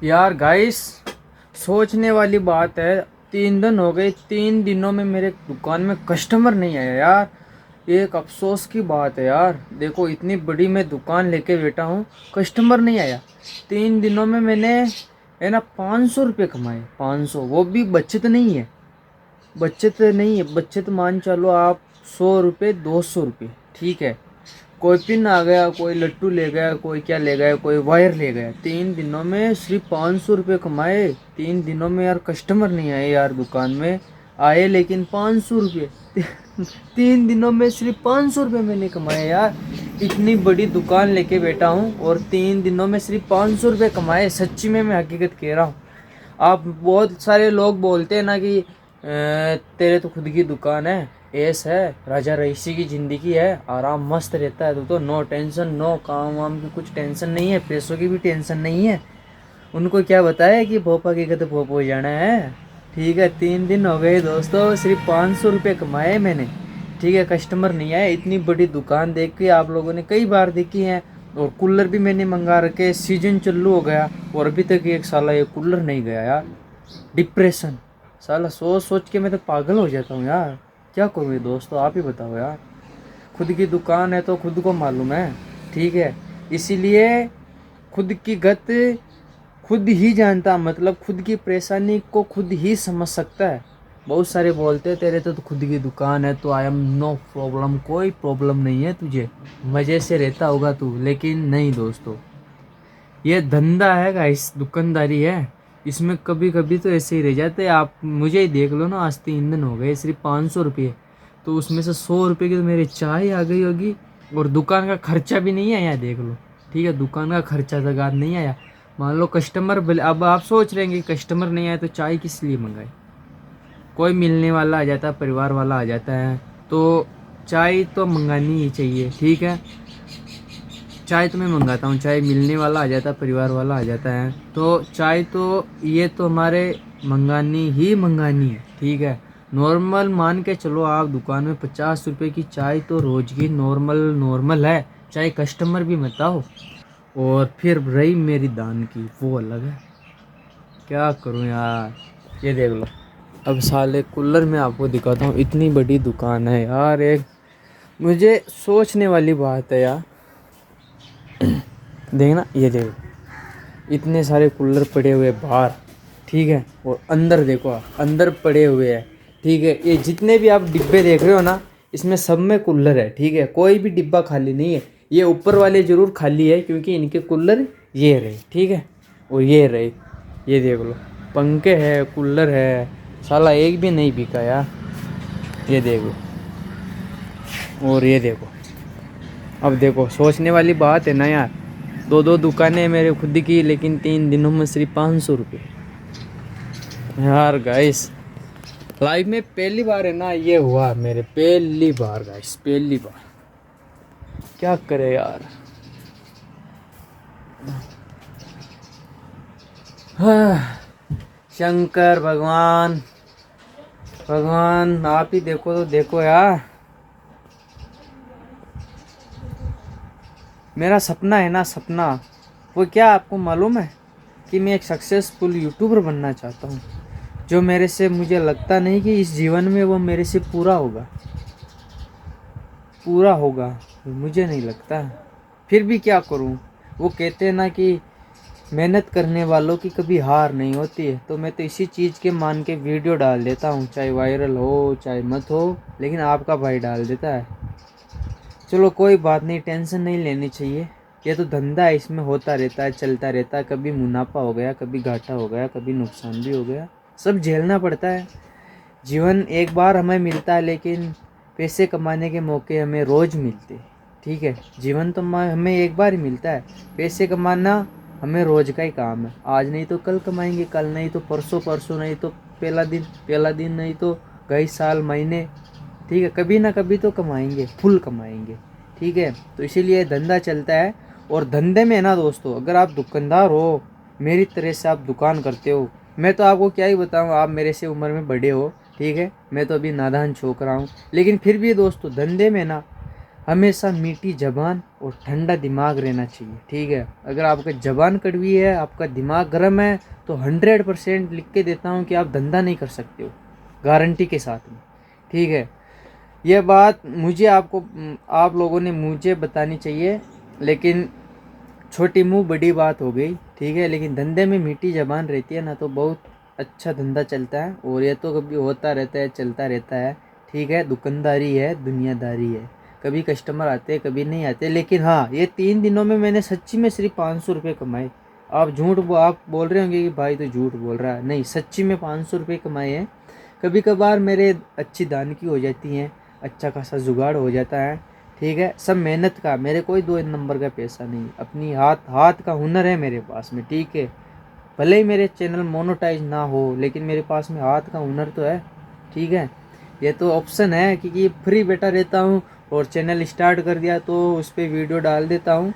यार गाइस, सोचने वाली बात है। 3 दिन हो गए, 3 दिनों में मेरे दुकान में कस्टमर नहीं आया यार। ये एक अफसोस की बात है यार। देखो, इतनी बड़ी मैं दुकान लेके बैठा हूँ, कस्टमर नहीं आया। 3 दिनों में मैंने है ना 500 रुपये कमाए। 500, वो भी बचत नहीं है। बचत नहीं है, बचत मान चलो आप। 100 रुपये, 200 रुपये, ठीक है। कोई पिन आ गया, कोई लट्टू ले गया, कोई क्या ले गया, कोई वायर ले गया। 3 दिनों में सिर्फ 500 रुपये कमाए। 3 दिनों में यार कस्टमर नहीं आए यार दुकान में। आए लेकिन 500 रुपये। 3 दिनों में सिर्फ 500 रुपये मैंने कमाए यार। इतनी बड़ी दुकान लेके बैठा हूँ और 3 दिनों में सिर्फ 500 रुपये कमाए। सच्ची में मैं हकीकत कह रहा हूँ। आप बहुत सारे लोग बोलते हैं ना कि तेरे तो खुद की दुकान है, ऐस है, राजा रईसी की ज़िंदगी है, आराम मस्त रहता है, तो नो टेंशन, नो काम वाम की कुछ टेंशन नहीं है, पैसों की भी टेंशन नहीं है। उनको क्या बताया कि भोपा की गत भोपो जाना है। ठीक है, 3 दिन हो गए दोस्तों, सिर्फ 500 रुपये कमाए मैंने। ठीक है, कस्टमर नहीं आए। इतनी बड़ी दुकान देख के आप लोगों ने कई बार देखी है। और कूलर भी मैंने मंगा रखे, सीजन चालू हो गया और अभी तक एक साला ये कूलर नहीं गया यार। डिप्रेशन, साला सोच सोच के मैं तो पागल हो जाता हूँ यार। क्या करूँ ये दोस्तों, आप ही बताओ यार। खुद की दुकान है तो खुद को मालूम है, ठीक है। इसीलिए खुद की गत खुद ही जानता, मतलब खुद की परेशानी को खुद ही समझ सकता है। बहुत सारे बोलते हैं तेरे तो खुद की दुकान है तो आई एम नो प्रॉब्लम, कोई प्रॉब्लम नहीं है तुझे, मज़े से रहता होगा तू। लेकिन नहीं दोस्तों, ये धंधा है गाइस, दुकानदारी है। इसमें कभी कभी तो ऐसे ही रह जाते हैं। आप मुझे ही देख लो ना, आज 3 दिन हो गए, सिर्फ 500 रुपये। तो उसमें से 100 रुपये की तो मेरी चाय आ गई होगी। और दुकान का खर्चा भी नहीं आया, देख लो। ठीक है, दुकान का खर्चा तक आज नहीं आया। मान लो कस्टमर, अब आप सोच रहे हैं कि कस्टमर नहीं आया तो चाय किस लिए मंगाई। कोई मिलने वाला आ जाता है, परिवार वाला आ जाता है, तो चाय तो मंगानी ही चाहिए, ठीक है। चाय तो मैं मंगाता हूँ, चाय मिलने वाला आ जाता है, परिवार वाला आ जाता है, तो चाय तो ये तो हमारे मंगानी ही मंगानी है, ठीक है। नॉर्मल मान के चलो, आप दुकान में 50 रुपये की चाय तो रोज़ की नॉर्मल नॉर्मल है, चाहे कस्टमर भी मत आओ। और फिर रही मेरी दान की, वो अलग है। क्या करूँ यार, ये देख लो। अब साले कूलर में आपको दिखाता हूँ, इतनी बड़ी दुकान है यार। एक मुझे सोचने वाली बात है यार। देखना, ये देखो, इतने सारे कूलर पड़े हुए बाहर, ठीक है। और अंदर देखो, अंदर पड़े हुए हैं, ठीक है। ये जितने भी आप डिब्बे देख रहे हो ना, इसमें सब में कूलर है, ठीक है। कोई भी डिब्बा खाली नहीं है। ये ऊपर वाले ज़रूर खाली है क्योंकि इनके कूलर ये रहे, ठीक है। और ये रहे, ये देख लो, पंखे है, कूलर है, साला एक भी नहीं बिका यार। ये देखो, और ये देखो। अब देखो, सोचने वाली बात है ना यार। दो दो दुकानें मेरे खुद की, लेकिन 3 दिनों में सिर्फ 500 रुपये यार। गाइस, लाइफ में पहली बार है ना ये हुआ मेरे, पहली बार गाइस, पहली बार। क्या करे यार। हाँ, शंकर भगवान, भगवान आप ही देखो तो देखो यार। मेरा सपना है ना, सपना, वो क्या आपको मालूम है कि मैं एक सक्सेसफुल यूट्यूबर बनना चाहता हूँ। जो मेरे से, मुझे लगता नहीं कि इस जीवन में वो मेरे से पूरा होगा, पूरा होगा, मुझे नहीं लगता। फिर भी क्या करूँ। वो कहते हैं ना कि मेहनत करने वालों की कभी हार नहीं होती है। तो मैं तो इसी चीज़ के मान के वीडियो डाल देता हूँ, चाहे वायरल हो चाहे मत हो, लेकिन आपका भाई डाल देता है। चलो कोई बात नहीं, टेंशन नहीं लेनी चाहिए। ये तो धंधा है, इसमें होता रहता है, चलता रहता है। कभी मुनाफा हो गया, कभी घाटा हो गया, कभी नुकसान भी हो गया, सब झेलना पड़ता है। जीवन एक बार हमें मिलता है, लेकिन पैसे कमाने के मौके हमें रोज़ मिलते हैं, ठीक है। जीवन तो हमें एक बार ही मिलता है। पैसे कमाना हमें रोज़ का ही काम है। आज नहीं तो कल कमाएंगे, कल नहीं तो परसों, परसों नहीं तो पहला दिन नहीं तो कई साल, महीने, ठीक है। कभी ना कभी तो कमाएंगे, फुल कमाएंगे, ठीक है। तो इसीलिए धंधा चलता है। और धंधे में ना दोस्तों, अगर आप दुकानदार हो, मेरी तरह से आप दुकान करते हो, मैं तो आपको क्या ही बताऊँ, आप मेरे से उम्र में बड़े हो, ठीक है। मैं तो अभी नादान छोकरा हूँ, लेकिन फिर भी दोस्तों धंधे में ना हमेशा मीठी ज़बान और ठंडा दिमाग रहना चाहिए, ठीक है। अगर आपका ज़बान कड़वी है, आपका दिमाग गर्म है, तो 100% लिख के देता हूँ कि आप धंधा नहीं कर सकते हो, गारंटी के साथ में, ठीक है। यह बात मुझे आप लोगों ने मुझे बतानी चाहिए, लेकिन छोटी मुंह बड़ी बात हो गई, ठीक है। लेकिन धंधे में मीठी ज़बान रहती है ना, तो बहुत अच्छा धंधा चलता है। और ये तो कभी होता रहता है, चलता रहता है, ठीक है। दुकानदारी है, दुनियादारी है, कभी कस्टमर आते हैं, कभी नहीं आते। लेकिन हाँ, ये 3 दिनों में मैंने सच्ची में सिर्फ 500 रुपये कमाए। आप बोल रहे होंगे कि भाई तो झूठ बोल रहा है, नहीं, सच्ची में 500 रुपये कमाए हैं। कभी कभार मेरे अच्छी दान की हो जाती हैं, अच्छा खासा जुगाड़ हो जाता है, ठीक है। सब मेहनत का, मेरे कोई 2 नंबर का पैसा नहीं, अपनी हाथ हाथ का हुनर है मेरे पास में, ठीक है। भले ही मेरे चैनल मोनेटाइज ना हो, लेकिन मेरे पास में हाथ का हुनर तो है, ठीक है। ये तो ऑप्शन है, क्योंकि फ्री बैठा रहता हूँ और चैनल स्टार्ट कर दिया तो उस पर वीडियो डाल देता हूँ।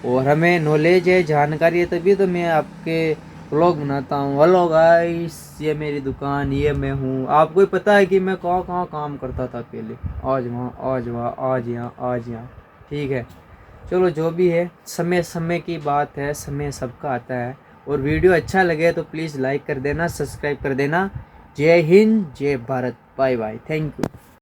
और हमें नॉलेज है, जानकारी है, तभी तो मैं आपके व्लॉग बनाता हूँ। हेलो गाइस, ये मेरी दुकान, ये मैं हूँ। आपको ही पता है कि मैं कहाँ कहाँ काम करता था पहले, आज वहाँ, आज वहाँ, आज यहाँ, आज यहाँ, ठीक है। चलो जो भी है, समय समय की बात है, समय सबका आता है। और वीडियो अच्छा लगे तो प्लीज़ लाइक कर देना, सब्सक्राइब कर देना। जय हिंद, जय Bharat, bye bye, thank you.